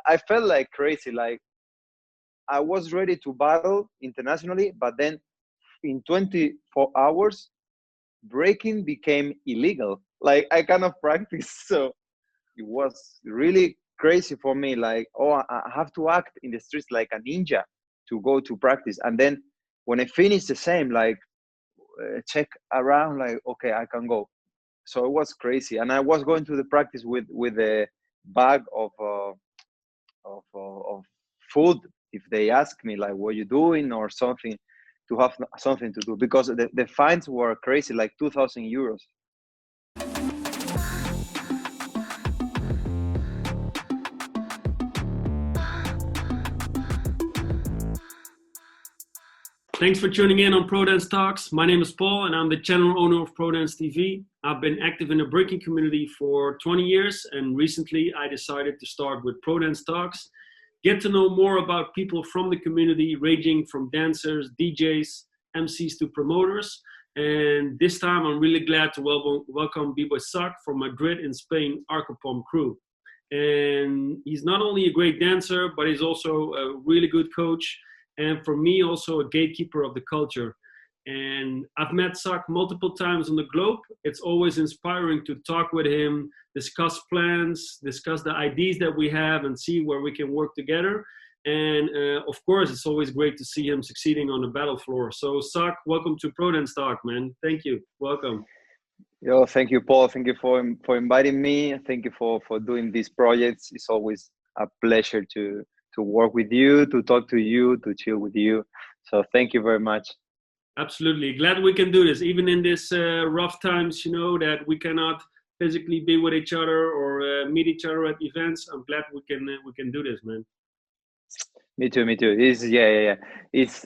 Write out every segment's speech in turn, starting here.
I felt like crazy. Like I was ready to battle internationally, but then in 24 hours, breaking became illegal. Like I cannot practice, so it was really crazy for me. Like, oh, I have to act in the streets like a ninja to go to practice, and then when I finish the same, like check around, like okay, I can go. So it was crazy, and I was going to the practice with a bag of food if they ask me like what you doing or something, to have something to do, because the fines were crazy, like 2,000 euros. Thanks for tuning in on Prodance Talks. My name is Paul and I'm the channel owner of ProDanceTV. I've been active in the breaking community for 20 years and recently I decided to start with Prodance Talks. Get to know more about people from the community, ranging from dancers, DJs, MCs to promoters. And this time I'm really glad to welcome B-Boy Suck from Madrid in Spain, Arcopom crew. And he's not only a great dancer, but he's also a really good coach. And for me, also a gatekeeper of the culture. And I've met Sak multiple times on the globe. It's always inspiring to talk with him, discuss plans, discuss the ideas that we have, and see where we can work together. And of course, it's always great to see him succeeding on the battle floor. So Sak, welcome to Prodance Talk, man. Thank you. Welcome. Yo, thank you, Paul. Thank you for inviting me. Thank you for doing these projects. It's always a pleasure to work with you, to talk to you, to chill with you. So thank you very much. Absolutely. Glad we can do this, even in this rough times, you know, that we cannot physically be with each other or meet each other at events. I'm glad we can do this, man. Me too. Yeah. It's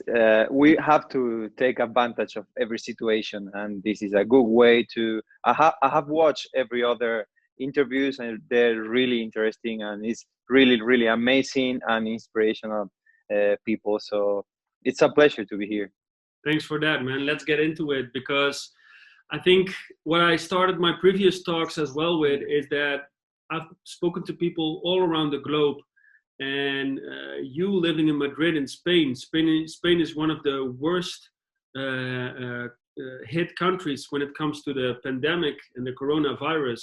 we have to take advantage of every situation, and this is a good way to. I have watched every other interviews, and they're really interesting, and it's really amazing and inspirational people. So it's a pleasure to be here. Thanks for that, man. Let's get into it, because I think what I started my previous talks as well with is that I've spoken to people all around the globe. And you living in Madrid in Spain is one of the worst hit countries when it comes to the pandemic and the coronavirus.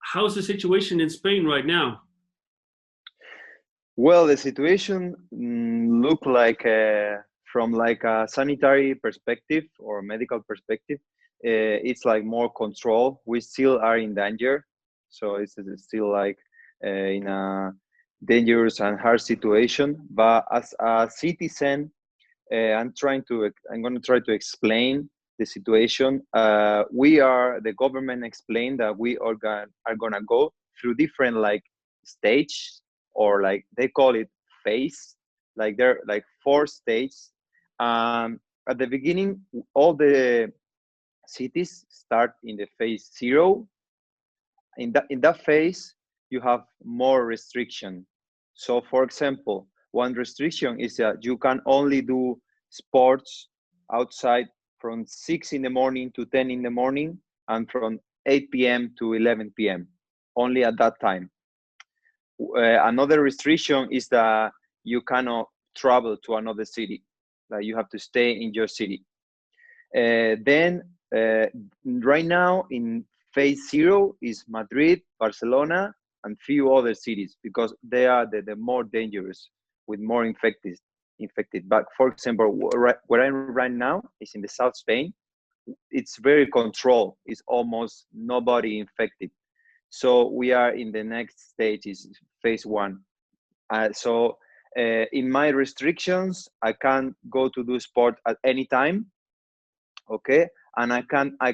How's the situation in Spain right now? Well, the situation look like from like a sanitary perspective or medical perspective, it's like more control. We still are in danger, so it's still like in a dangerous and hard situation. But as a citizen, I'm going to try to explain the situation. The government explained that we are gonna go through different like stage, or like they call it phase. Like there are like 4 stages. At the beginning, all the cities start in the phase 0. In that phase, you have more restriction. So, for example, one restriction is that you can only do sports outside from 6 in the morning to 10 in the morning, and from 8 p.m. to 11 p.m. only at that time. Another restriction is that you cannot travel to another city. Like you have to stay in your city. Then right now in phase 0 is Madrid, Barcelona, and few other cities, because they are the more dangerous with more infected. But for example, where I'm right now is in the South Spain. It's very controlled. It's almost nobody infected. So we are in the next stage, is phase 1. In my restrictions, I can go to do sport at any time. Okay, and I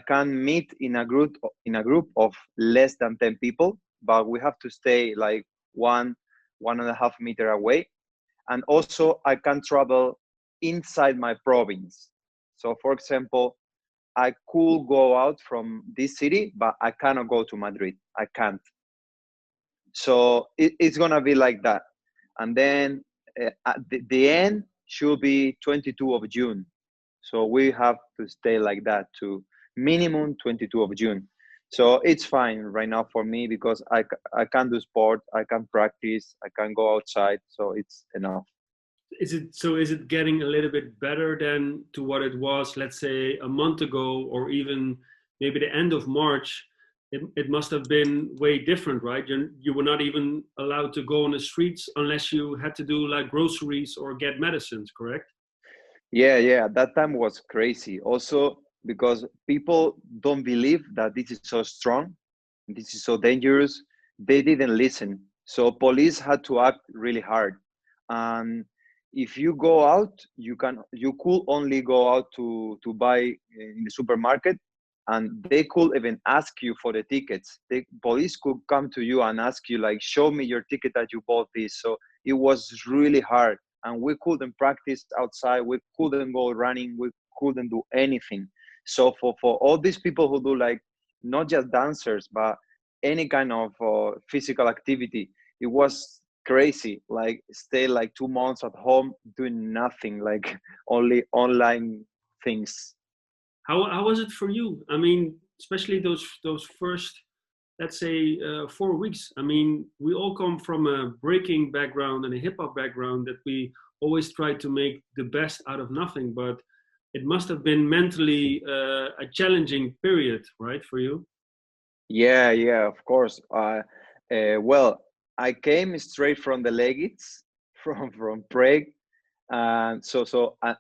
can meet in a group of less than 10 people, but we have to stay like 1.5 meter away. And also I can travel inside my province. So for example, I could go out from this city, but I cannot go to Madrid. I can't. So it's gonna be like that. And then at the end should be 22 of June. So we have to stay like that to minimum 22 of June. So it's fine right now for me because I can do sport, I can practice, I can go outside, so it's enough. Is it getting a little bit better than to what it was, let's say, a month ago, or even maybe the end of March? It must have been way different, right? You were not even allowed to go on the streets unless you had to do like groceries or get medicines, correct? Yeah, yeah, that time was crazy. Also because people don't believe that this is so strong, this is so dangerous. They didn't listen. So police had to act really hard. And if you go out, you could only go out to buy in the supermarket, and they could even ask you for the tickets. The police could come to you and ask you like, show me your ticket that you bought this. So it was really hard, and we couldn't practice outside, we couldn't go running, we couldn't do anything. So for all these people who do like not just dancers but any kind of physical activity, it was crazy. Like stay like 2 months at home doing nothing, like only online things. How was it for you? I mean, especially those first, let's say, 4 weeks. I mean, we all come from a breaking background and a hip hop background that we always try to make the best out of nothing. But it must have been mentally a challenging period, right, for you? Yeah, yeah, of course. Well, I came straight from the Legates, from Prague, and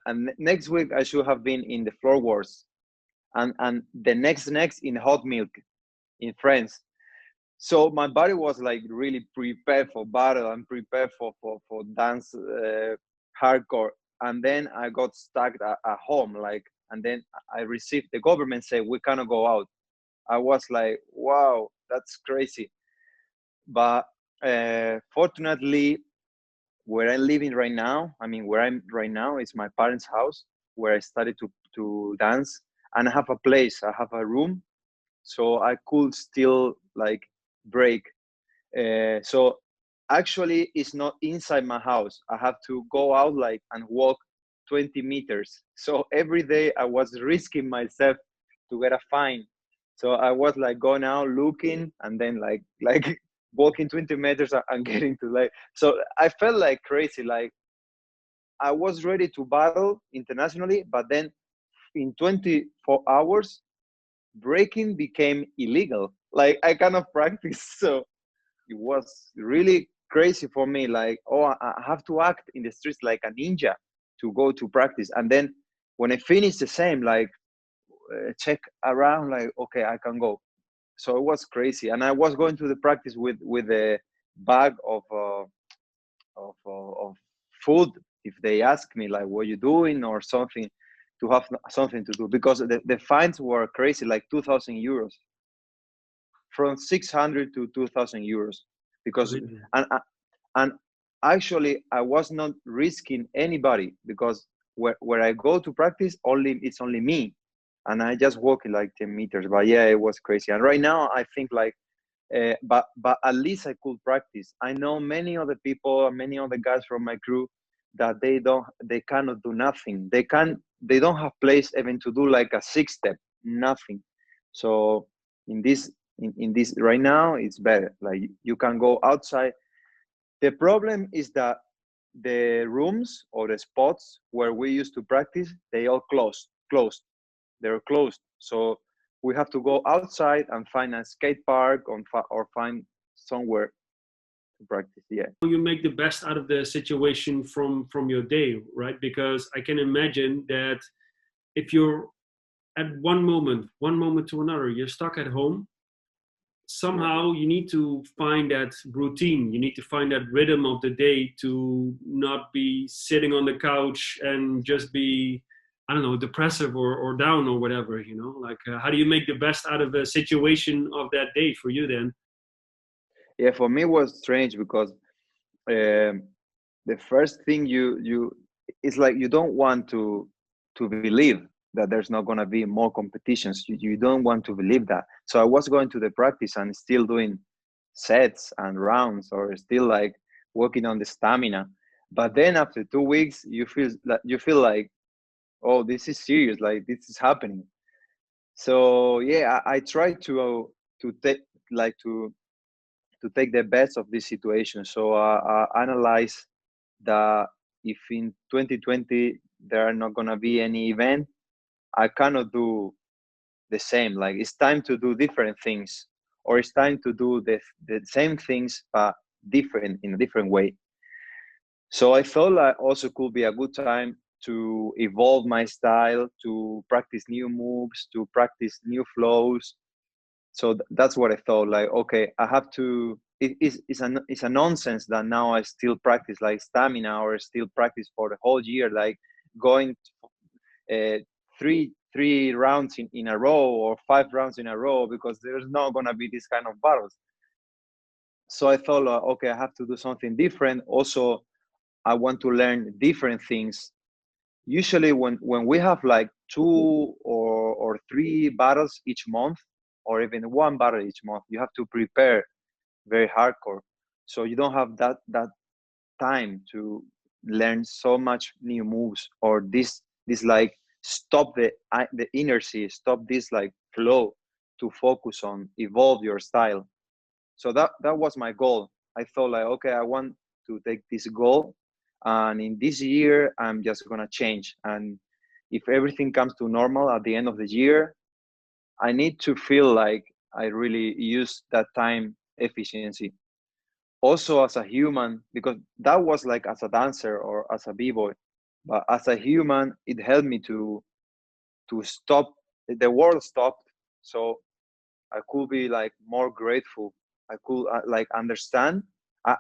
and next week I should have been in the floor wars, and the next in hot milk in France. So my body was like really prepared for battle and prepared for dance, hardcore. And then I got stuck at home, like, and then I received the government say we cannot go out. I was like, wow, that's crazy. But fortunately, where I'm living right now, I mean, where I'm right now is my parents' house where I started to dance, and I have a place, I have a room, so I could still like break. So actually, it's not inside my house. I have to go out like and walk 20 meters. So every day I was risking myself to get a fine. So I was like going out looking and then like walking 20 meters and getting to like. So I felt like crazy. Like I was ready to battle internationally, but then in 24 hours, breaking became illegal. Like I cannot practice. So it was really crazy for me. Like, oh, I have to act in the streets like a ninja to go to practice. And then when I finish the same, like check around, like, okay, I can go. So it was crazy. And I was going to the practice with a bag of food if they ask me like what you doing or something, to have something to do, because the fines were crazy, like 2,000 euros, from 600 to 2,000 euros, because Really? and actually I was not risking anybody, because where I go to practice, only it's only me, and I just walk like 10 meters. But yeah, it was crazy. And right now I think like but at least I could practice. I know many other people, many other guys from my crew, that they cannot do nothing. They don't have place even to do like a six step, nothing. So in this right now it's better. Like you can go outside. The problem is that the rooms or the spots where we used to practice, they all closed. They're closed. So we have to go outside and find a skate park or find somewhere to practice. Yeah. You make the best out of the situation from your day, right? Because I can imagine that if you're at one moment to another, you're stuck at home, somehow you need to find that routine, you need to find that rhythm of the day to not be sitting on the couch and just be, I don't know, depressive or down or whatever, you know, like how do you make the best out of a situation of that day for you then? Yeah, for me it was strange because um, the first thing you it's like you don't want to believe that there's not going to be more competitions. You don't want to believe that. So I was going to the practice and still doing sets and rounds, or still like working on the stamina. But then after 2 weeks you feel like, oh, this is serious, like this is happening. So yeah, I try to take like to take the best of this situation. So I analyze that if in 2020 there are not gonna be any event, I cannot do the same. Like it's time to do different things, or it's time to do the same things but different in a different way. So I thought like also could be a good time to evolve my style, to practice new moves, to practice new flows. So that's what I thought. Like, okay, I have to. It's a nonsense that now I still practice like stamina or still practice for the whole year, like going uh, three rounds in a row or 5 rounds in a row, because there's not gonna be this kind of battles. So I thought, okay, I have to do something different. Also, I want to learn different things. Usually, when we have like 2 or 3 battles each month, or even 1 battle each month, you have to prepare very hardcore. So you don't have that time to learn so much new moves, or this like stop the inertia, stop this like flow, to focus on evolve your style. So that was my goal. I thought like, okay, I want to take this goal, and in this year I'm just gonna change. And if everything comes to normal at the end of the year, I need to feel like I really use that time efficiency. Also as a human, because that was like as a dancer or as a b-boy, but as a human it helped me to stop. The world stopped, so I could be like more grateful. I could like understand. At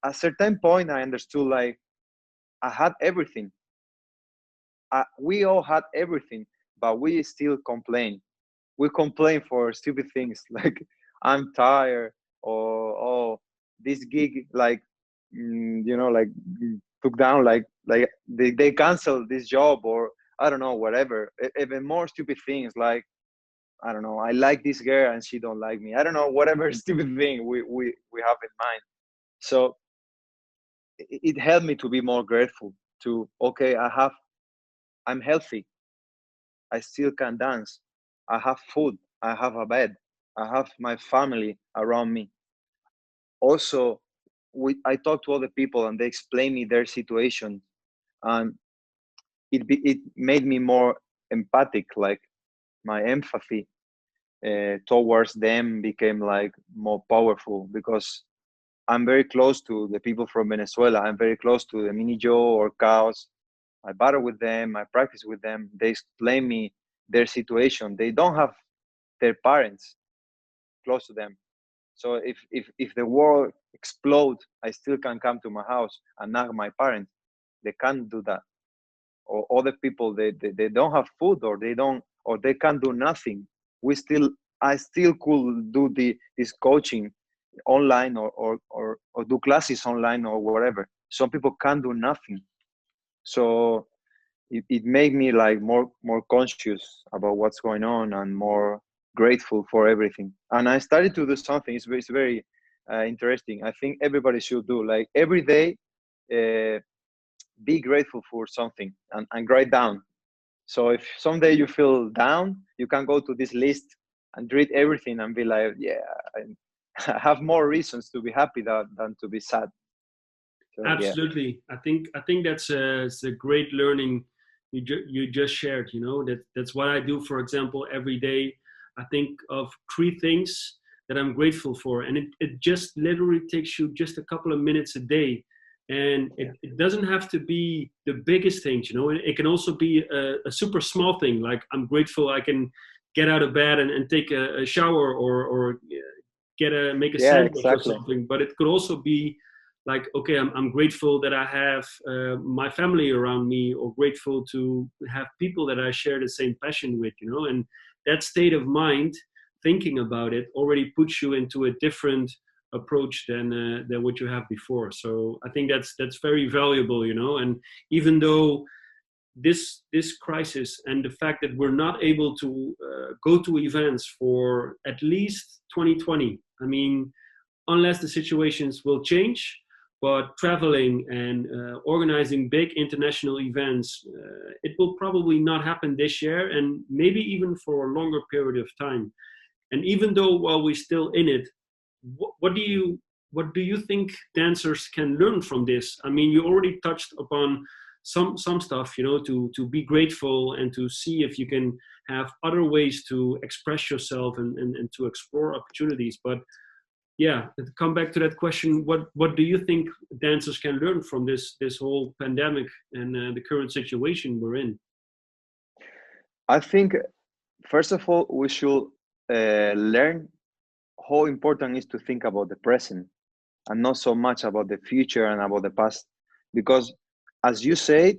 a certain point, I understood like I had everything. We all had everything, but we still complain. We complain for stupid things like I'm tired, or oh, this gig like like took down, like they canceled this job, or I don't know, whatever. Even more stupid things like I don't know, I like this girl and she don't like me. I don't know, whatever stupid thing we have in mind. So it helped me to be more grateful. To okay, I'm healthy. I still can dance. I have food. I have a bed. I have my family around me. Also, I talk to other people and they explain me their situation, and it made me more empathic. Like my empathy towards them became like more powerful, because I'm very close to the people from Venezuela. I'm very close to the Mini Joe or Chaos. I battle with them. I practice with them. They explain me their situation. They don't have their parents close to them. So if the world explodes, I still can come to my house and knock my parents. They can't do that. Or other people, they don't have food, or they don't, or they can't do nothing. I still could do this coaching online, or do classes online or whatever. Some people can't do nothing. So it made me like more conscious about what's going on, and more grateful for everything. And I started to do something. It's very interesting. I think everybody should do like every day. Uh, be grateful for something, and write down. So if someday you feel down, you can go to this list and read everything and be like, yeah, I have more reasons to be happy than to be sad. So yeah. Absolutely. I think it's a great learning you just shared. You know, that's what I do. For example, every day I think of 3 things that I'm grateful for, and it just literally takes you just a couple of minutes a day. And Yeah. it doesn't have to be the biggest things, you know. It can also be a super small thing, like I'm grateful I can get out of bed and take a shower, or make a Yeah, sandwich or exactly. something. But it could also be like, okay, I'm grateful that I have my family around me, or grateful to have people that I share the same passion with, you know. And that state of mind, thinking about it, already puts you into a different approach than what you have before. So I think that's very valuable, you know. And even though this crisis and the fact that we're not able to go to events for at least 2020, I mean, unless the situations will change. But traveling and organizing big international events, it will probably not happen this year, and maybe even for a longer period of time. And even though while we're still in it, what do you think dancers can learn from this? I mean, you already touched upon some stuff, to be grateful and to see if you can have other ways to express yourself and to explore opportunities. But yeah, to come back to that question, what do you think dancers can learn from this whole pandemic and the current situation we're in? I think, first of all, we should learn how important it is to think about the present and not so much about the future and about the past. Because, as you said,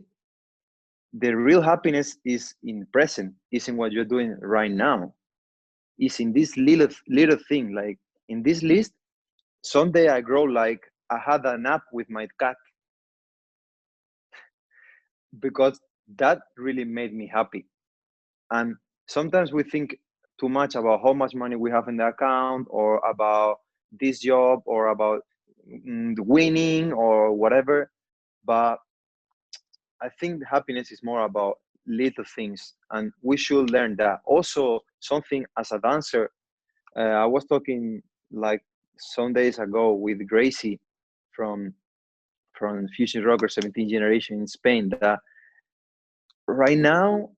the real happiness is in the present, is in what you're doing right now, is in this little thing. Like in this list, someday I grow like I had a nap with my cat, because that really made me happy. And sometimes we think too much about how much money we have in the account, or about this job, or about winning or whatever. But I think happiness is more about little things, and we should learn that. Also, something as a dancer, I was talking like some days ago with Gracie from Fusion Rocker 17th Generation in Spain, that right now,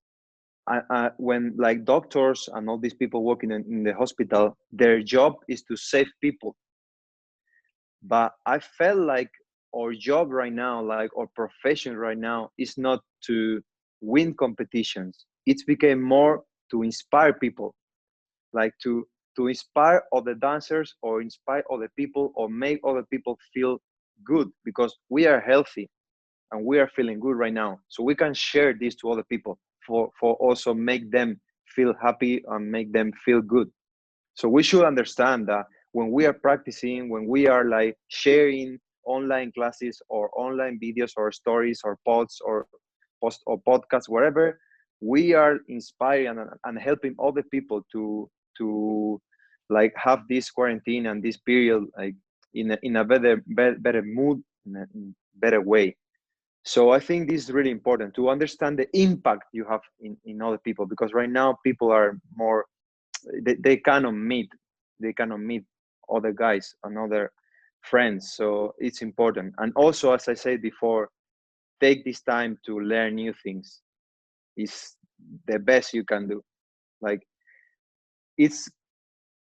when like doctors and all these people working in the hospital, their job is to save people. But I felt like our job right now, like our profession right now, is not to win competitions. It's became more to inspire people, like to inspire other dancers, or inspire other people, or make other people feel good, because we are healthy and we are feeling good right now. So we can share this to other people for also make them feel happy and make them feel good. So we should understand that when we are practicing, when we are like sharing online classes or online videos or stories or posts or post or podcasts, whatever, we are inspiring and helping other people to like have this quarantine and this period like in a better mood, in a better way. So I think this is really important to understand the impact you have in other people, because right now people are more, they cannot meet other guys and other friends. So it's important. And also, as I said before, take this time to learn new things. Is the best you can do. Like it's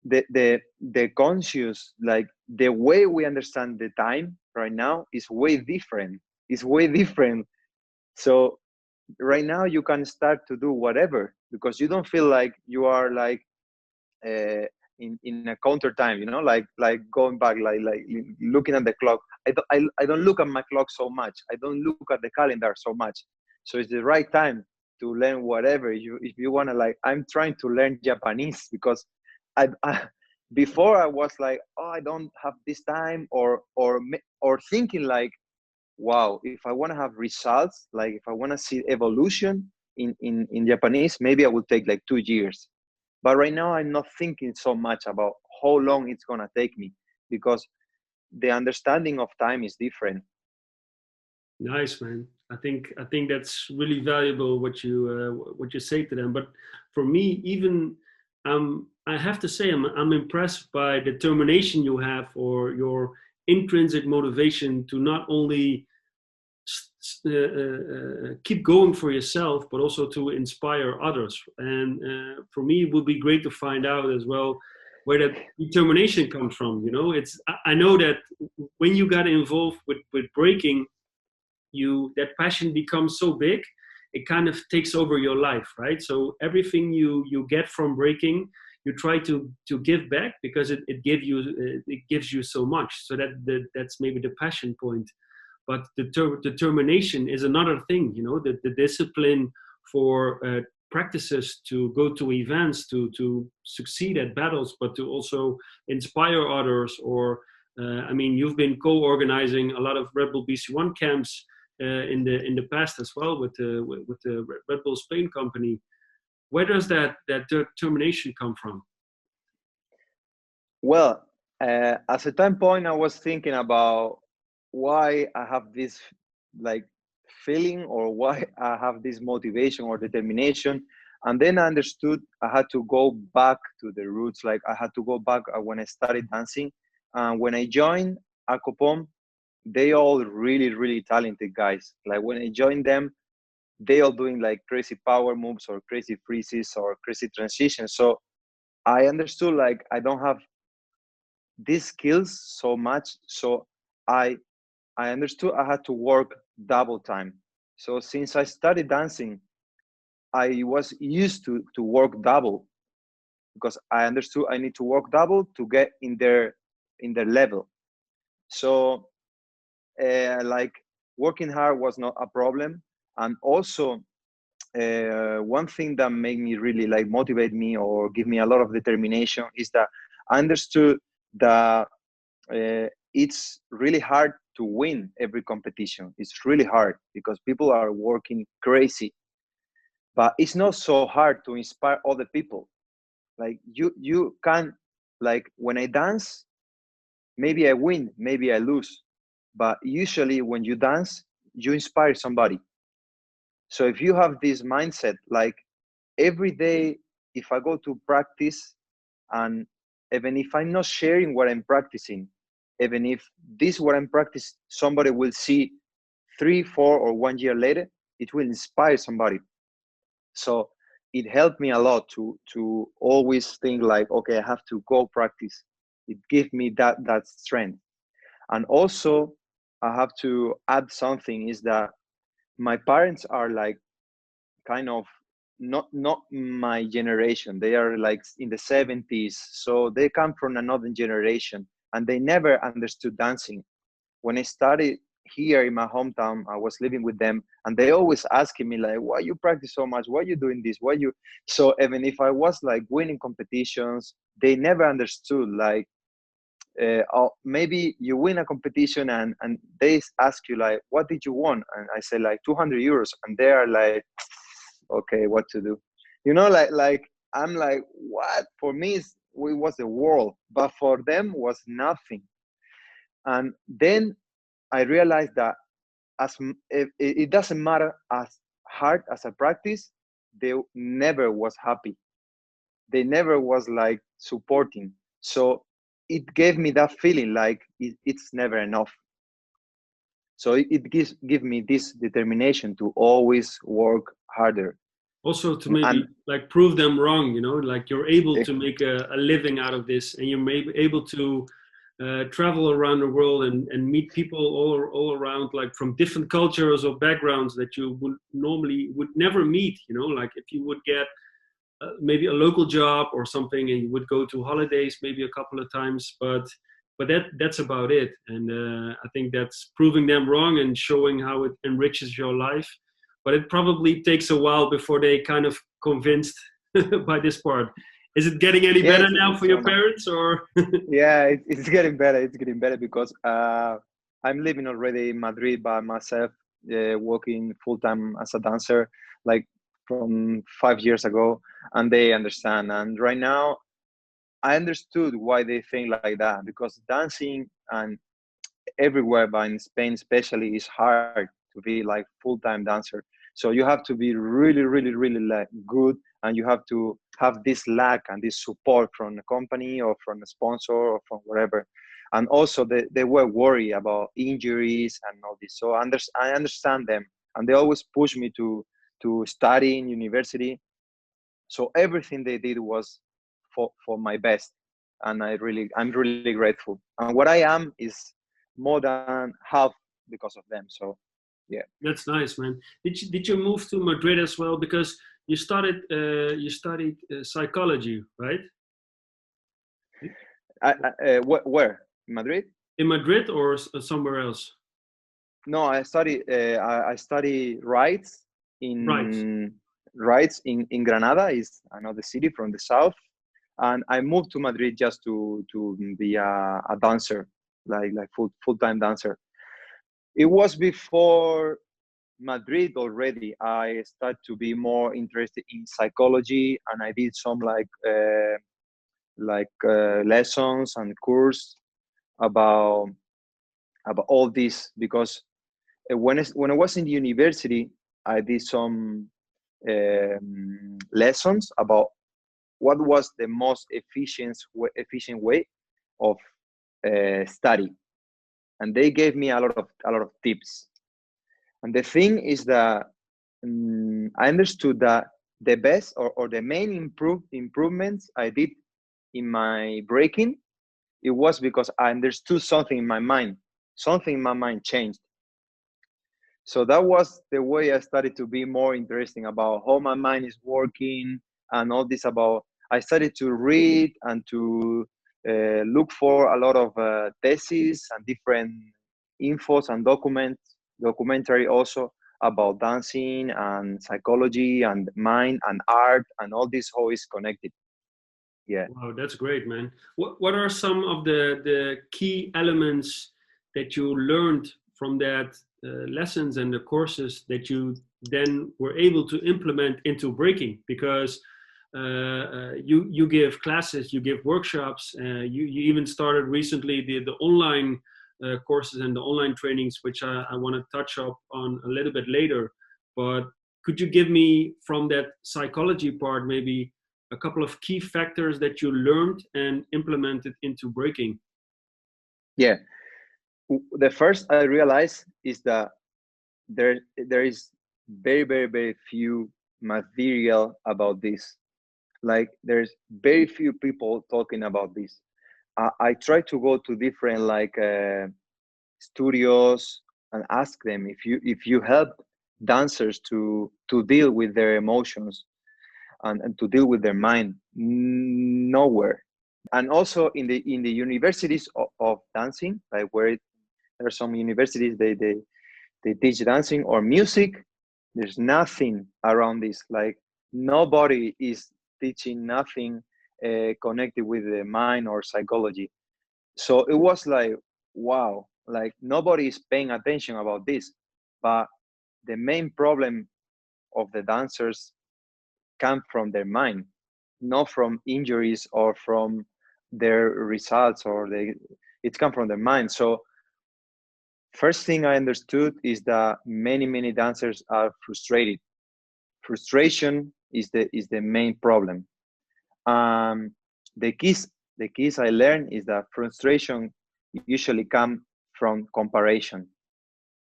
the conscious, like the way we understand the time right now is way different. It's way different. So right now you can start to do whatever, because you don't feel like you are like in a counter time, like going back, like looking at the clock. I don't look at my clock so much. I don't look at the calendar so much. So it's the right time to learn whatever you, if you want to. Like I'm trying to learn Japanese, because I before I was like, oh, I don't have this time, or thinking like, wow, if I want to have results, like if I want to see evolution in Japanese, maybe I will take like 2 years. But right now, I'm not thinking so much about how long it's gonna take me, because the understanding of time is different. Nice, man. I think that's really valuable what you say to them. But for me, even I have to say I'm impressed by the determination you have, or your intrinsic motivation to not only keep going for yourself, but also to inspire others. And for me, it would be great to find out as well where that determination comes from. I know that when you got involved with breaking, that passion becomes so big, it kind of takes over your life, right? So everything you get from breaking, you try to give back, because it gives you so much. So that's maybe the passion point. But the determination is another thing. The discipline for practices to go to events, to succeed at battles, but to also inspire others. Or you've been co-organizing a lot of Red Bull BC1 camps in the past as well with the Red Bull Spain company. Where does that determination come from? Well, at a time point, I was thinking about why I have this like feeling, or why I have this motivation or determination. And then I understood I had to go back to the roots. Like I had to go back when I started dancing. When I joined Arcopom, they all really, really talented guys. Like when I joined them, they all doing like crazy power moves or crazy freezes or crazy transitions. So I understood like I don't have these skills so much. So I I understood I had to work double time. So since I started dancing, I was used to work double because I understood I need to work double to get in their level. So like working hard was not a problem, and also one thing that made me really like motivate me or give me a lot of determination is that I understood that it's really hard to win every competition. It's really hard because people are working crazy, but it's not so hard to inspire other people. Like you can, like when I dance, maybe I win, maybe I lose, but usually when you dance, you inspire somebody. So if you have this mindset, like every day, if I go to practice, and even if I'm not sharing what I'm practicing, even if this what I'm practicing, somebody will see 3, 4, or 1 year later, it will inspire somebody. So it helped me a lot to always think like, okay, I have to go practice. It gave me that strength. And also I have to add something is that my parents are like kind of not my generation. They are like in the 70s, so they come from another generation, and they never understood dancing. When I started here in my hometown, I was living with them, and they always asking me like, why you practice so much, why you doing this, why you. So even if I was like winning competitions, they never understood like, oh, maybe you win a competition, and they ask you like, what did you won? And I say like 200 euros, and they are like, okay, what to do, like I'm like, what? For me it was the world, but for them was nothing. And then I realized that it doesn't matter as hard as I practice, they never was happy, they never was like supporting. So it gave me that feeling like it's never enough. So it give me this determination to always work harder. Also to And maybe like prove them wrong, you know, like you're able to make a living out of this, and you're maybe able to travel around the world and meet people all around, like from different cultures or backgrounds that you would normally would never meet, you know, like if you would get maybe a local job or something, and you would go to holidays maybe a couple of times, but that's about it. And I think that's proving them wrong and showing how it enriches your life. But it probably takes a while before they kind of convinced by this part. Is it getting any yeah, better now for so your now, parents, or? yeah, it's getting better. It's getting better because I'm living already in Madrid by myself, working full time as a dancer, like from 5 years ago, and they understand. And right now, I understood why they think like that, because dancing and everywhere, but in Spain especially, is hard to be like full time dancer. So you have to be really, really, really like good, and you have to have this lack and this support from a company or from a sponsor or from wherever. And also they were worried about injuries and all this. So I understand them, and they always push me to study in university. So everything they did was for my best, and I'm really grateful. And what I am is more than half because of them. So yeah. That's nice, man. Did you move to Madrid as well? Because you studied psychology, right? Where? In Madrid? In Madrid or somewhere else? No, I study rights Right. in in Granada, is another city from the south, and I moved to Madrid just to be a dancer, like full time dancer. It was before Madrid already. I started to be more interested in psychology, and I did some lessons and course about all this, because when I was in the university, I did some. lessons about what was the most efficient way of study, and they gave me a lot of tips. And the thing is that I understood that the best or the main improvements I did in my breaking, it was because I understood something in my mind. Something in my mind changed. So that was the way I started to be more interesting about how my mind is working and all this about. I started to read and to look for a lot of theses and different infos and documentary also about dancing and psychology and mind and art and all this, how is connected. Yeah. Wow, that's great, man. What are some of the key elements that you learned from that lessons and the courses that you then were able to implement into breaking? Because you give classes, you give workshops, you even started recently the online courses and the online trainings, which I want to touch up on a little bit later. But could you give me from that psychology part maybe a couple of key factors that you learned and implemented into breaking? Yeah. The first I realized is that there is very few material about this. Like there's very few people talking about this. I try to go to different like studios and ask them if you help dancers to deal with their emotions and to deal with their mind. Nowhere. And also in the universities of dancing, like where there are some universities they teach dancing or music, there's nothing around this. Like nobody is teaching nothing connected with the mind or psychology. So it was like, wow, like nobody is paying attention about this. But the main problem of the dancers come from their mind, not from injuries or from their results, or it's come from their mind. So first thing I understood is that many dancers are frustrated. Frustration is the main problem. The keys I learned is that frustration usually come from comparison.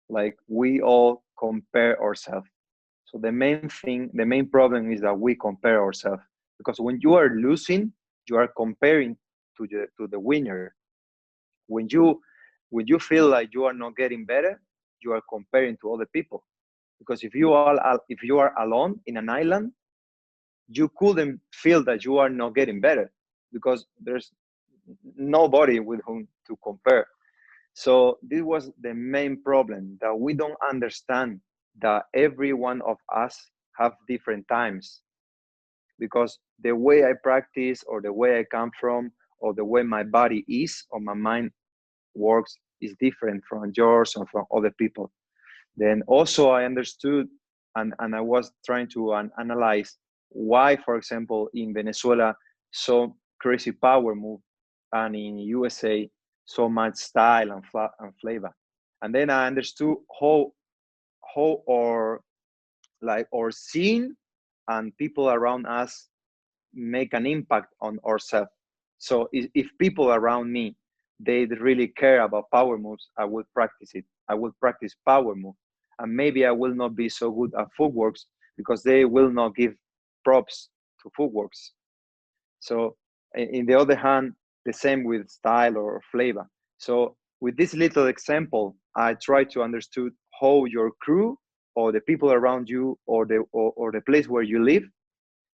Like we all compare ourselves. So the main problem is that we compare ourselves, because when you are losing, you are comparing to the winner. When you feel like you are not getting better, you are comparing to other people. Because if you are alone in an island, you couldn't feel that you are not getting better, because there's nobody with whom to compare. So this was the main problem, that we don't understand that every one of us have different times, because the way I practice or the way I come from or the way my body is or my mind works is different from yours or from other people. Then also I understood and I was trying to analyze why, for example, in Venezuela, so crazy power move, and in USA, so much style and flavor. And then I understood how our scene and people around us make an impact on ourselves. So if people around me, they really care about power moves, I will practice it. I will practice power move. And maybe I will not be so good at footworks because they will not give props to footworks. So in the other hand, the same with style or flavor. So with this little example, I try to understand how your crew or the people around you or the place where you live,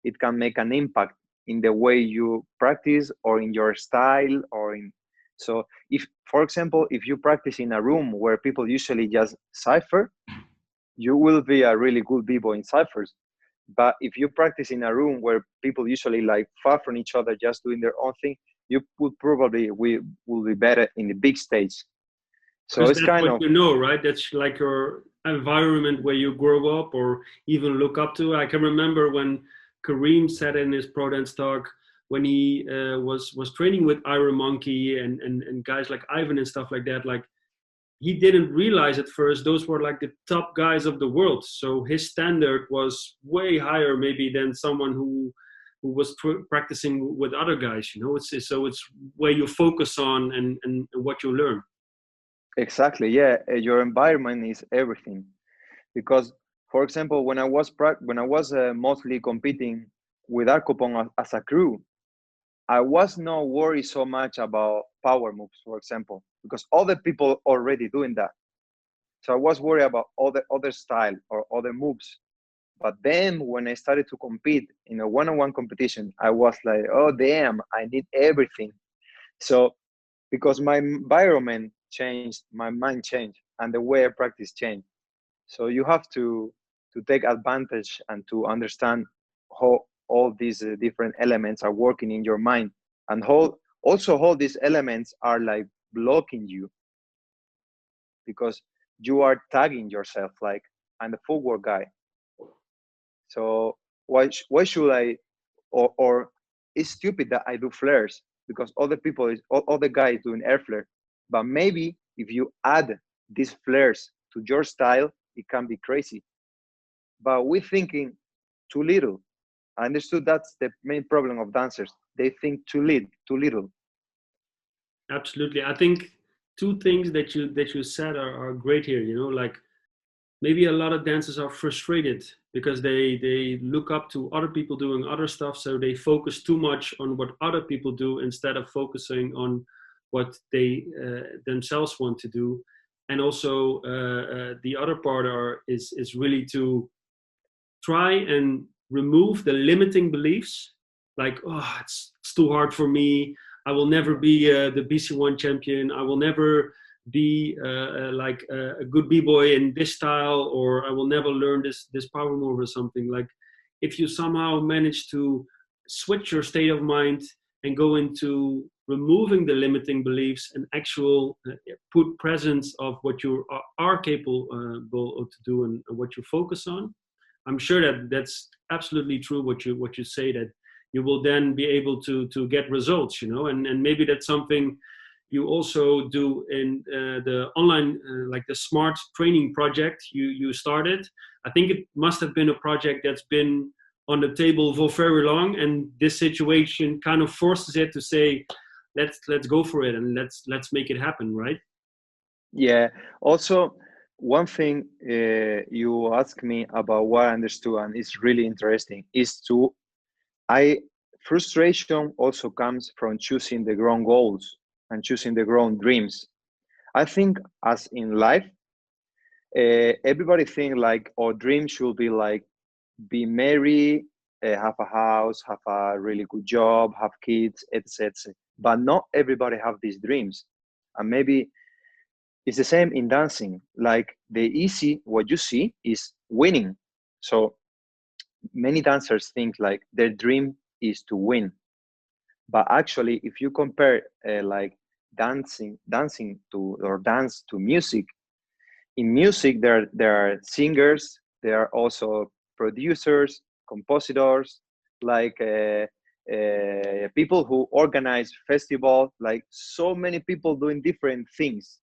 it can make an impact in the way you practice or in your style or in. So if, for example, if you practice in a room where people usually just cipher, you will be a really good b-boy in ciphers. But if you practice in a room where people usually like far from each other, just doing their own thing, you would probably will be better in the big stage. So Because it's that's kind what of, you know, right? That's like your environment where you grow up or even look up to. I can remember when Kareem said in his Prodance talk when he was training with Iron Monkey and guys like Ivan and stuff like that. Like he didn't realize at first those were like the top guys of the world. So his standard was way higher maybe than someone who was practicing with other guys. It's where you focus on and what you learn. Exactly. Yeah, your environment is everything. Because, for example, when I was mostly competing with Arcopom as a crew, I was not worried so much about power moves, for example, because other people already doing that. So I was worried about other style or other moves. But then when I started to compete in a one-on-one competition, I was like, oh damn, I need everything. So because my environment changed, my mind changed, and the way I practice changed. So you have to take advantage and to understand how all these different elements are working in your mind, and how these elements are like blocking you, because you are tagging yourself like, I'm the footwork guy. So why should I, or it's stupid that I do flares because other people is other guys doing air flare. But maybe if you add these flares to your style, it can be crazy. But we're thinking too little. I understood that's the main problem of dancers. They think too little. Absolutely. I think two things that you said are great here. Like maybe a lot of dancers are frustrated because they look up to other people doing other stuff, so they focus too much on what other people do instead of focusing on what they themselves want to do. And also the other part is really to try and remove the limiting beliefs, like, oh, it's too hard for me, I will never be the BC1 champion, I will never be like a good b-boy in this style, or I will never learn this power move or something. Like, if you somehow manage to switch your state of mind and go into removing the limiting beliefs and actual put presence of what you are capable to do and what you focus on, I'm sure that that's absolutely true what you say, that you will then be able to get results, and maybe that's something you also do in the online, like the smart training project you started. I think it must have been a project that's been on the table for very long, and this situation kind of forces it to say, let's go for it and let's make it happen, right? Yeah. Also, one thing you asked me about what I understood, and it's really interesting, is I frustration also comes from choosing the wrong goals and choosing the wrong dreams. I think as in life, everybody think like our dream should be like be married, have a house, have a really good job, have kids, etc. But not everybody have these dreams, and maybe it's the same in dancing. Like the easy, what you see is winning. So many dancers think like their dream is to win, but actually, if you compare like dancing to or dance to music, in music there are singers, there are also producers, compositors, like people who organize festival, like so many people doing different things,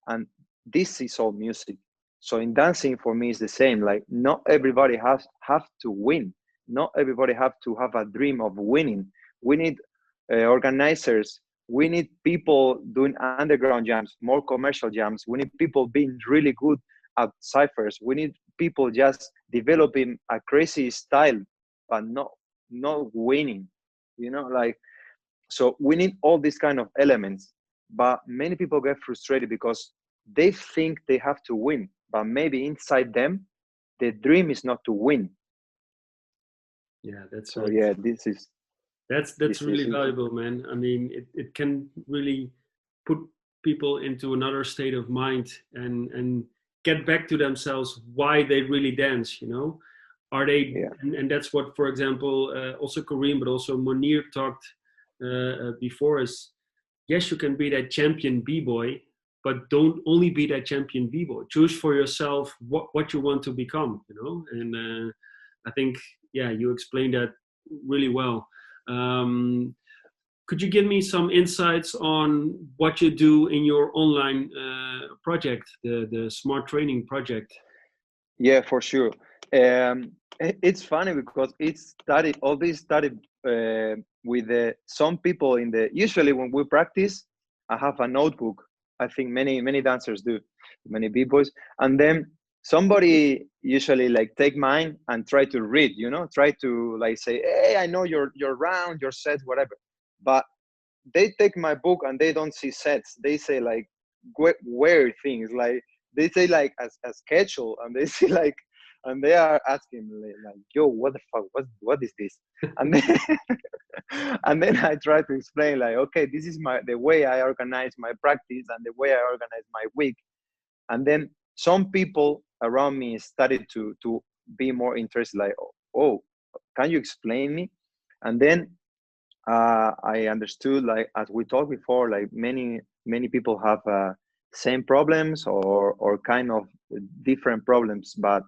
and this is all music. So in dancing for me is the same, like not everybody has have to win, not everybody have to have a dream of winning. We need organizers, we need people doing underground jams, more commercial jams, we need people being really good at ciphers, we need people just developing a crazy style but not winning, like. So we need all these kind of elements, but many people get frustrated because they think they have to win, but maybe inside them the dream is not to win. Yeah, So yeah, that's this is really it. valuable, man. I mean, it can really put people into another state of mind and get back to themselves why they really dance. Are they? Yeah, And that's what, for example, also Kareem, but also Monir talked before. Is, yes, you can be that champion b-boy, but don't only be that champion b-boy. Choose for yourself what you want to become. And I think, yeah, you explained that really well. Um, Could you give me some insights on what you do in your online project, the smart training project? Yeah, for sure. It's funny because all this started with some people in the, usually when we practice, I have a notebook. I think many dancers do, many b-boys, and then somebody usually like take mine and try to read, try to like say, hey, I know your round, your sets, whatever. But they take my book and they don't see sets. They say like weird things, like they say like a schedule, and they say like, and they are asking like, yo, what the fuck, what is this? And then and then I try to explain like, okay, this is the way I organize my practice and the way I organize my week. And then some people around me started to be more interested, like, oh, can you explain me? And then I understood, like as we talked before, like many people have same problems or kind of different problems, but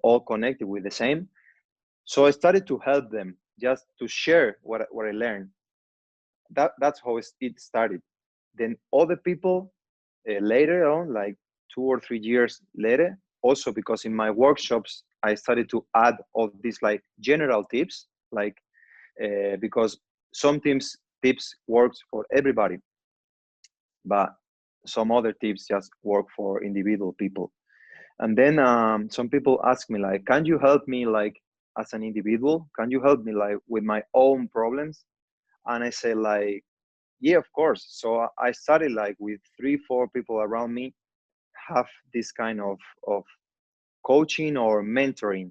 all connected with the same. So I started to help them, just to share what I learned. That's how it started. Then other people later on, like 2 or 3 years later, also because in my workshops I started to add all these like general tips, like because some tips works for everybody, but some other tips just work for individual people. And then some people ask me like, can you help me like as an individual? Can you help me like with my own problems? And I say like, yeah, of course. So I started like with 3 4 people around me have this kind of coaching or mentoring.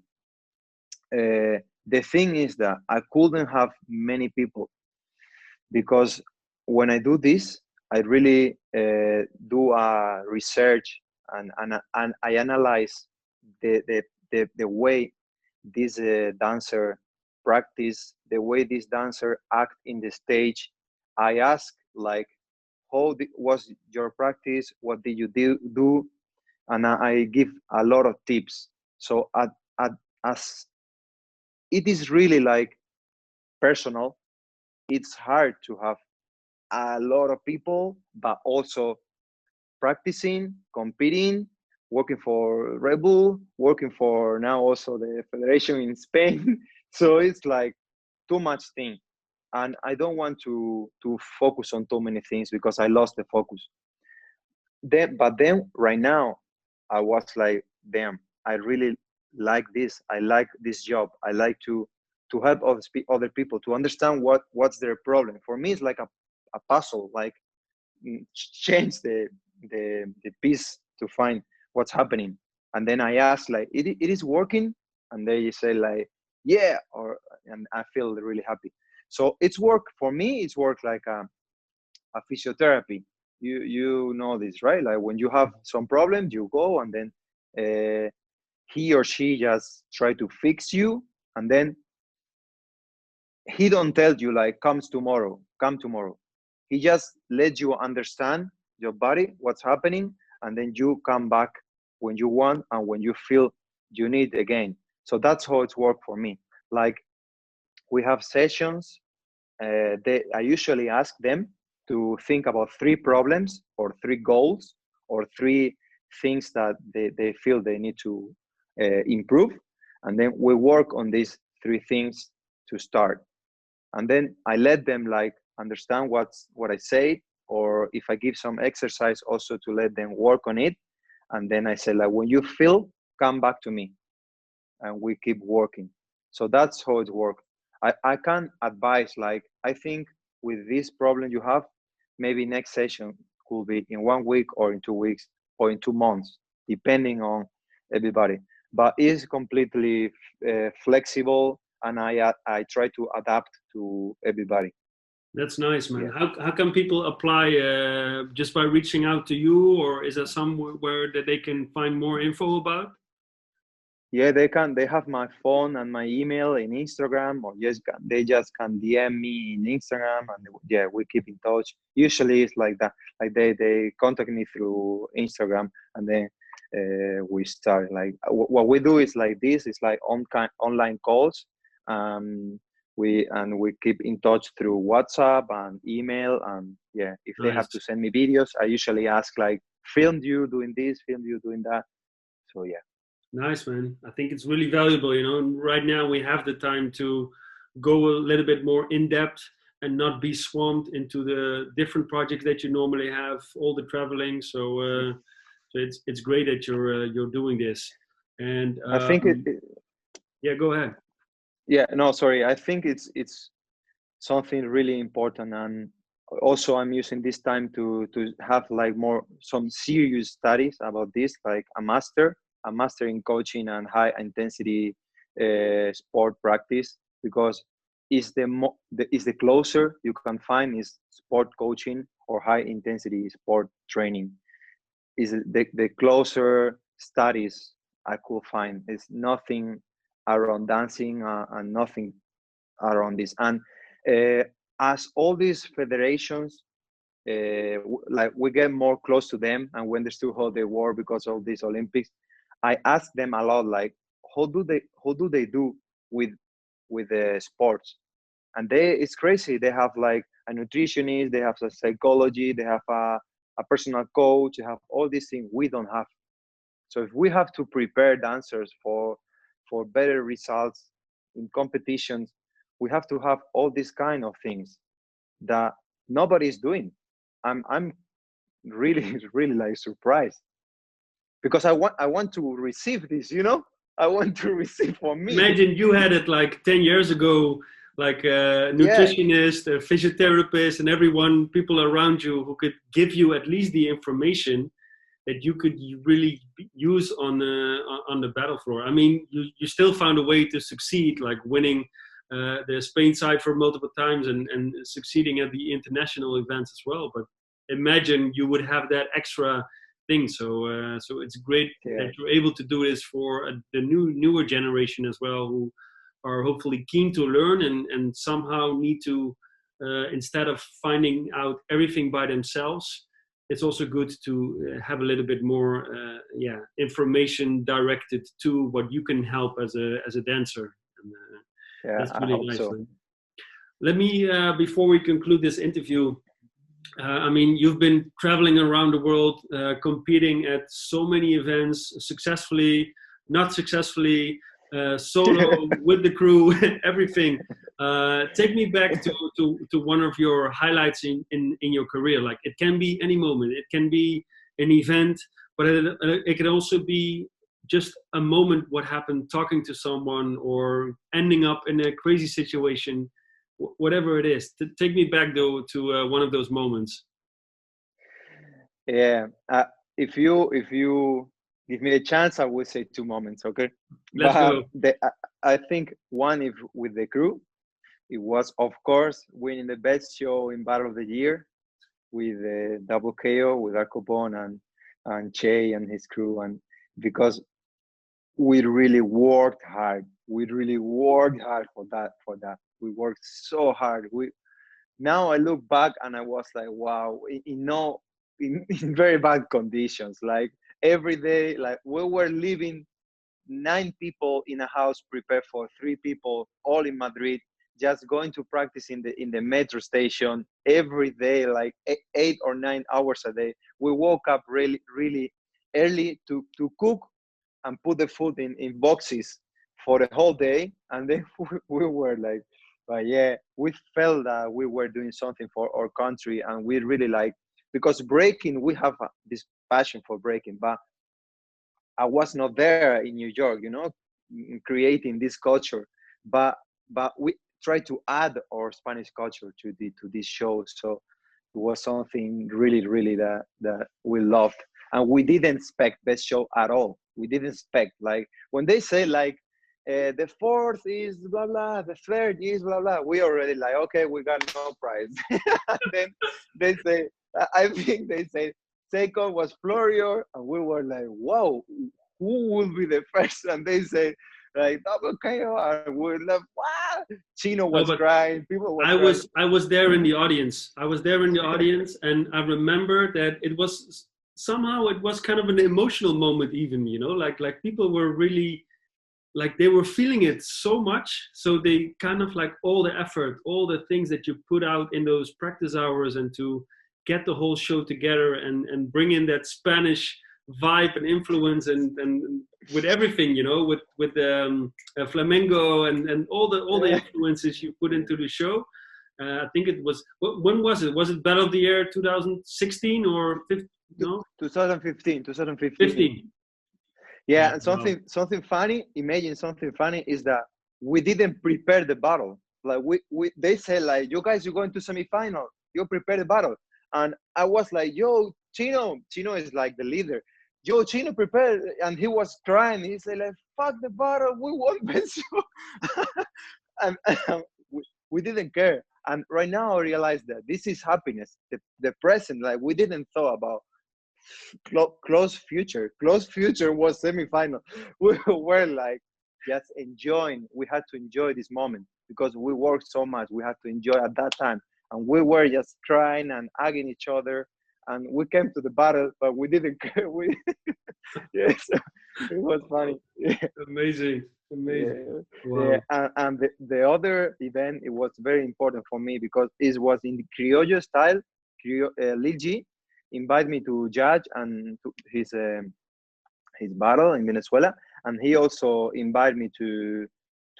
The thing is that I couldn't have many people, because when I do this, I really do a research, and I analyze the way this dancer practice, the way this dancer act in the stage. I ask like, how was your practice? What did you do? And I give a lot of tips. So as it is really like personal, it's hard to have a lot of people, but also practicing, competing, working for Red Bull, working for now also the federation in Spain. So it's like too much thing. And I don't want to focus on too many things because I lost the focus. But then right now, I was like, damn, I really like this. I like this job. I like to help other people to understand what's their problem. For me, it's like a puzzle. Like change the piece to find what's happening. And then I ask like, it is working? And they say like, yeah, and I feel really happy. So it's work for me. It's work like a physiotherapy. You know this, right? Like when you have some problems, you go, and then he or she just try to fix you, and then he don't tell you like come tomorrow. He just lets you understand your body, what's happening, and then you come back when you want and when you feel you need again. So that's how it's worked for me. Like we have sessions. I usually ask them to think about 3 problems or 3 goals or 3 things that they feel they need to improve. And then we work on these 3 things to start. And then I let them like understand what I say, or if I give some exercise also to let them work on it. And then I say like, when you feel, come back to me, and we keep working. So that's how it works. I can advise like, I think with this problem you have, maybe next session could be in 1 week or in 2 weeks or in 2 months, depending on everybody. But it's completely flexible, and I try to adapt to everybody. That's nice, man. Yeah. How can people apply just by reaching out to you, or is there somewhere that they can find more info about? Yeah, they can. They have my phone and my email in Instagram, or they just can DM me in Instagram, and yeah, we keep in touch. Usually, it's like that. Like they contact me through Instagram, and then we start. Like what we do is like this. It's like online calls. we keep in touch through WhatsApp and email. And yeah, if they have Nice. to send me videos, I usually ask like, filmed you doing this, filmed you doing that. So yeah. Nice, man. I think it's really valuable, you know, and right now we have the time to go a little bit more in depth and not be swamped into the different projects that you normally have, all the traveling. So it's great that you're doing this. And I think yeah, go ahead. yeah, no, sorry. I think it's something really important. And also I'm using this time to have like more some serious studies about this, like a master in coaching and high intensity sport practice, because is the closer you can find is sport coaching or high intensity sport training, is the closer studies I could find. It's nothing around dancing and nothing around this. And as all these federations, like we get more close to them and we understood how they work because of these Olympics, I ask them a lot, like, how do they do with the sports? And it's crazy. They have like a nutritionist, they have a psychology, they have a personal coach, they have all these things we don't have. So if we have to prepare dancers for better results in competitions, we have to have all these kind of things that nobody's doing. I'm really really like surprised, because I want to receive this, you know. I want to receive for me. Imagine you had it like 10 years ago, like a Yeah, nutritionist, a physiotherapist, and everyone, people around you who could give you at least the information that you could really use on the battle floor. I mean, you still found a way to succeed, like winning the Spain side for multiple times and succeeding at the international events as well. But imagine you would have that extra thing. So it's great yeah, that you're able to do this for the newer generation as well, who are hopefully keen to learn and somehow need to, instead of finding out everything by themselves, it's also good to have a little bit more information directed to what you can help as a dancer. And, yeah. that's I really hope nice, so. man. Let me, before we conclude this interview, I mean, you've been traveling around the world, competing at so many events, successfully, not successfully, solo, with the crew, everything. Take me back to one of your highlights in your career. Like, it can be any moment. It can be an event, but it can also be just a moment, what happened talking to someone or ending up in a crazy situation, whatever it is. Take me back though to one of those moments. Yeah. If you give me the chance, I will say two moments. Okay. Let's But go. I think one, if with the crew, it was of course winning the best show in Battle of the Year with double KO with Arcopom and Che and his crew. And because we really worked hard, for that. We worked so hard. We Now I look back and I was like, wow, no, in very bad conditions. Like every day, like we were living 9 people in a house prepared for 3 people, all in Madrid, just going to practice in the metro station every day, like 8 or 9 hours a day. We woke up really really early to cook and put the food in boxes for the whole day, and then we were like, but yeah, we felt that we were doing something for our country, and we really like, because breaking, we have this passion for breaking, but I was not there in New York, you know, creating this culture, but we try to add our Spanish culture to this show. So it was something really really that we loved, and we didn't expect best show at all. We didn't expect, like when they say like the fourth is blah blah, the third is blah blah, we already like, okay, we got no prize. And then they say, I think they say second was Florio, and we were like, wow, who will be the first? And they say like double KO, and we're like, wow. Chino No, was but crying, people was I crying. was I was there in the audience. I was there in the audience, and I remember that it was somehow it was kind of an emotional moment, even, you know, like people were really like they were feeling it so much, so they kind of like all the effort, all the things that you put out in those practice hours, and to get the whole show together and bring in that Spanish vibe and influence, and with everything, you know, with flamenco and all the influences you put into the show. I think it was, when was it? Was it Battle of the Year 2016 or 15, no? 2015. 15. Yeah, Yeah, and wow. something funny. Imagine something funny is that we didn't prepare the battle. Like we they said like, you guys, you're going to semifinal. You prepare the battle, and I was like, yo, Chino. Chino is like the leader. Yo, Chino, prepare, and he was crying. He said like, fuck the battle, we won't miss you. And we didn't care. And right now I realize that this is happiness, the present. Like we didn't thought about close future. Close future was semifinal. We were like just enjoying. We had to enjoy this moment because we worked so much. We had to enjoy at that time, and we were just crying and hugging each other. And we came to the battle, but we didn't care. We yes, it was funny. Yeah, Amazing, amazing. yeah, yeah. Wow. And the other event, it was very important for me because it was in the criollo style. Lil G invited me to judge and to his battle in Venezuela, and he also invited me to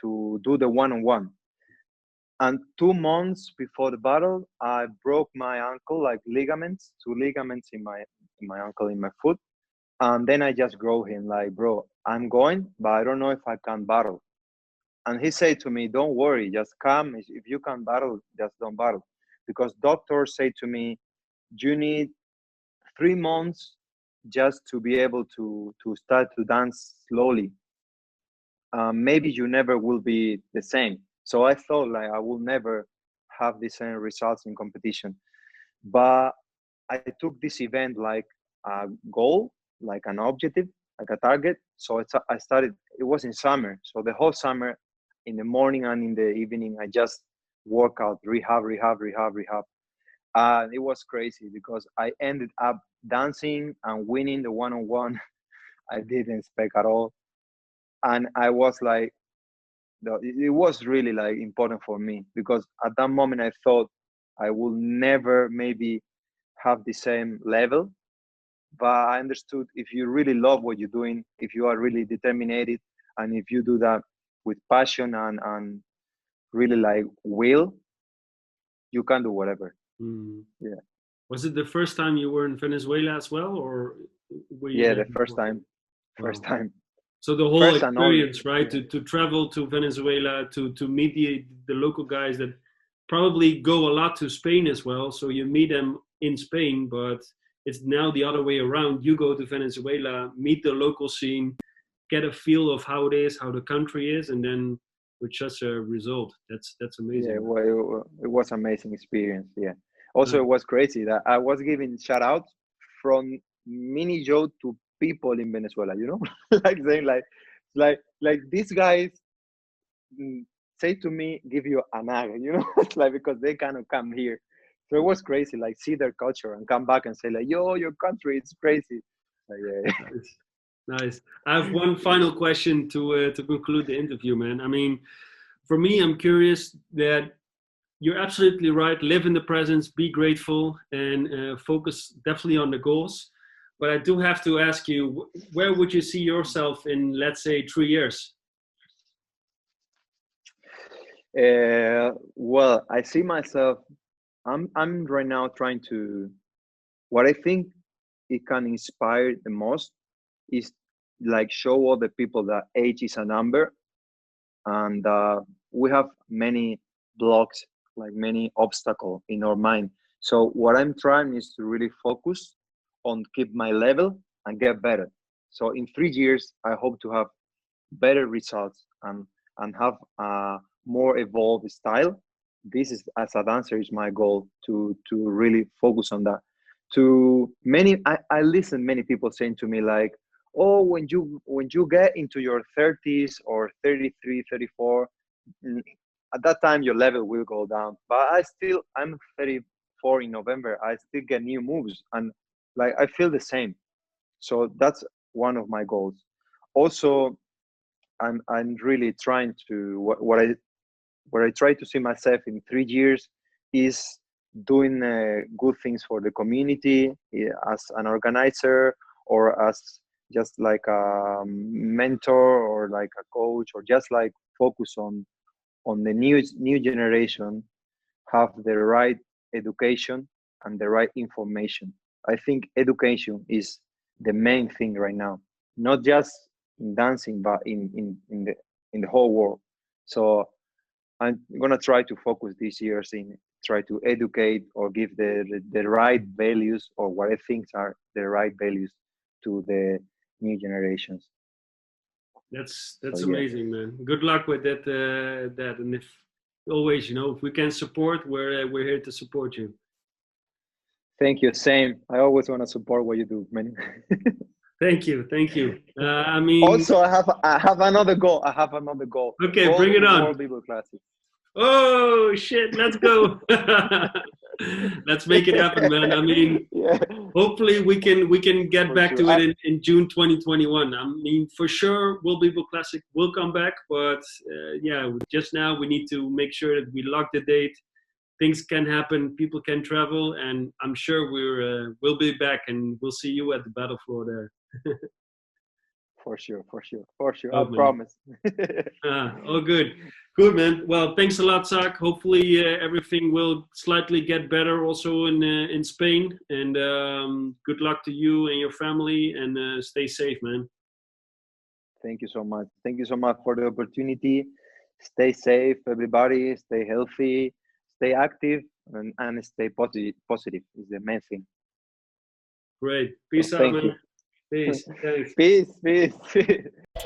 do the one-on-one. And 2 months before the battle, I broke my ankle, like ligaments, two ligaments in my ankle in my foot. And then I just grow him like, bro, I'm going, but I don't know if I can battle. And he said to me, don't worry, just come. If you can battle, just don't battle. Because doctors say to me, you need 3 months just to be able to start to dance slowly. Maybe you never will be the same. So I thought like I will never have the same results in competition. But I took this event like a goal, like an objective, like a target. So I started, it was in summer. So the whole summer, in the morning and in the evening, I just work out, rehab. And it was crazy because I ended up dancing and winning the one-on-one. I didn't expect at all. And I was like, it was really like important for me because at that moment I thought I will never maybe have the same level. But I understood if you really love what you're doing, if you are really determined, and if you do that with passion and really like will, you can do whatever. Mm. Yeah. Was it the first time you were in Venezuela as well, or were you Yeah, there the first before? time. First Wow. time. So the whole First and only. experience, right? Yeah. To travel to Venezuela, to meet the local guys that probably go a lot to Spain as well. So you meet them in Spain, but it's now the other way around. You go to Venezuela, meet the local scene, get a feel of how it is, how the country is, and then with such a result, that's Yeah, amazing. well, it was amazing experience. Yeah. Also, it Nice. was crazy that I was giving shout outs from Mini Joe to people in Venezuela, you know, like saying like these guys say to me, give you an ag, you know, it's like because they cannot come here. So it was crazy, like see their culture and come back and say like, yo, your country, it's crazy. Like, yeah. Nice. Nice. I have one final question to conclude the interview, man. I mean, for me, I'm curious that you're absolutely right. Live in the present, be grateful, and focus definitely on the goals. But I do have to ask you, where would you see yourself in, let's say, 3 years? Well, I see myself. I'm right now trying to. What I think it can inspire the most is like show all the people that age is a number, and we have many blocks, like many obstacles in our mind. So what I'm trying is to really focus on keep my level and get better. So in 3 years, I hope to have better results and have a more evolved style. This is as a dancer is my goal to really focus on that. To many, I listen many people saying to me like, oh, when you get into your 30s or 33, 34, at that time your level will go down. But I'm 34 in November. I still get new moves and like I feel the same. So that's one of my goals. Also, I'm really trying to what I try to see myself in 3 years is doing good things for the community, as an organizer, or as just like a mentor, or like a coach, or just like focus on the new generation have the right education and the right information. I think education is the main thing right now, not just in dancing, but in the whole world. So I'm gonna try to focus these years in try to educate or give the right values, or what I think are the right values to the new generations. That's So that's yeah, amazing, man. Good luck with that. And if always, if we can support, we're here to support you. thank you. Same. I always want to support what you do, man. Thank you, thank you. I mean, Also, I have another goal. I have another goal. okay, Goal bring it in on. World People Classic. Oh shit, let's go. Let's make it happen, man. I mean, Yeah, hopefully we can get for back sure. to it in June 2021. I mean, for sure, World People Classic will come back, but yeah, just now we need to make sure that we lock the date. Things can happen, people can travel, and I'm sure we'll be back, and we'll see you at the battle floor there. For sure, for sure, for sure. I Oh man. promise. Oh, good. Good, man. Well, thanks a lot, Zach. Hopefully, everything will slightly get better also in Spain. And good luck to you and your family. And stay safe, man. Thank you so much. Thank you so much for the opportunity. Stay safe, everybody. Stay healthy. Stay active, and stay positive. Positive is the main thing. Great. So Peace out, thank man. you. Peace. Thanks. Peace, peace.